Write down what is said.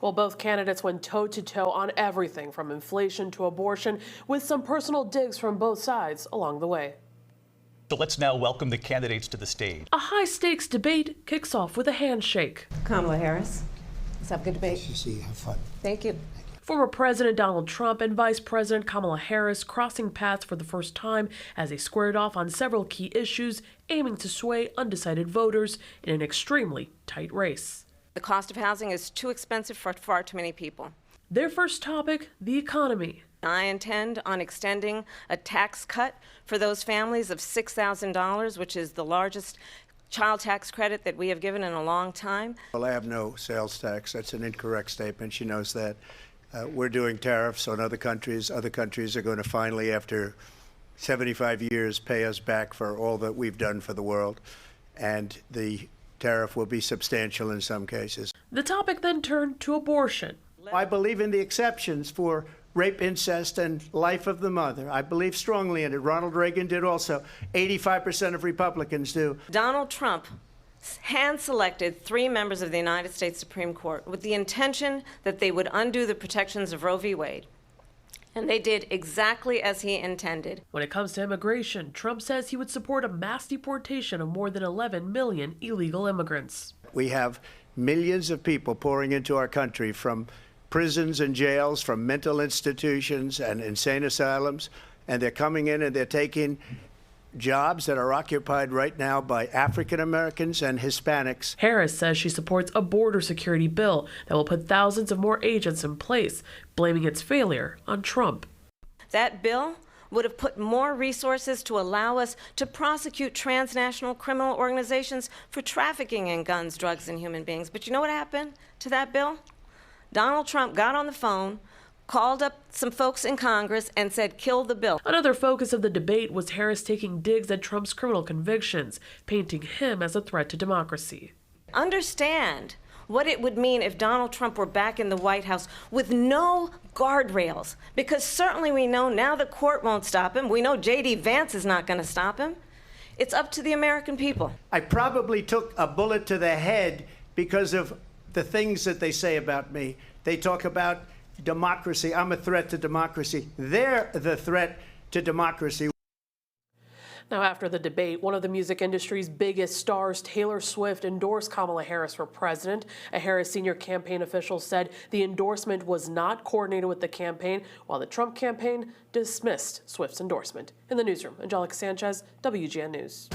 Well, both candidates went toe-to-toe on everything from inflation to abortion, with some personal digs from both sides along the way. So let's now welcome the candidates to the stage. A high-stakes debate kicks off with a handshake. Kamala Harris, let's have a good debate. Nice to see you. Have fun. Thank you. Former President Donald Trump and Vice President Kamala Harris crossing paths for the first time as they squared off on several key issues, aiming to sway undecided voters in an extremely tight race. The cost of housing is too expensive for far too many people. Their first topic, the economy. I intend on extending a tax cut for those families of $6,000, which is the largest child tax credit that we have given in a long time. Well, I have no sales tax. That's an incorrect statement. She knows that. We're doing tariffs on other countries. Other countries are going to finally, after 75 years, pay us back for all that we've done for the world. And the tariff will be substantial in some cases. The topic then turned to abortion. I believe in the exceptions for rape, incest, and life of the mother. I believe strongly in it. Ronald Reagan did also. 85% of Republicans do. Donald Trump hand-selected 3 members of the United States Supreme Court with the intention that they would undo the protections of Roe v. Wade. And they did exactly as he intended. When it comes to immigration, Trump says he would support a mass deportation of more than 11 million illegal immigrants. We have millions of people pouring into our country from prisons and jails, from mental institutions and insane asylums, and they're coming in and they're taking jobs that are occupied right now by African Americans and Hispanics. Harris says she supports a border security bill that will put thousands of more agents in place, blaming its failure on Trump. That bill would have put more resources to allow us to prosecute transnational criminal organizations for trafficking in guns, drugs, and human beings. But you know what happened to that bill? Donald Trump got on the phone, called up some folks in Congress and said, kill the bill. Another focus of the debate was Harris taking digs at Trump's criminal convictions, painting him as a threat to democracy. Understand what it would mean if Donald Trump were back in the White House with no guardrails, because certainly we know now the court won't stop him. We know J.D. Vance is not going to stop him. It's up to the American people. I probably took a bullet to the head because of the things that they say about me. They talk about democracy. I'm a threat to democracy. They're the threat to democracy. Now, after the debate, one of the music industry's biggest stars, Taylor Swift, endorsed Kamala Harris for president. A Harris senior campaign official said the endorsement was not coordinated with the campaign, while the Trump campaign dismissed Swift's endorsement. In the newsroom, Angelica Sanchez, WGN News.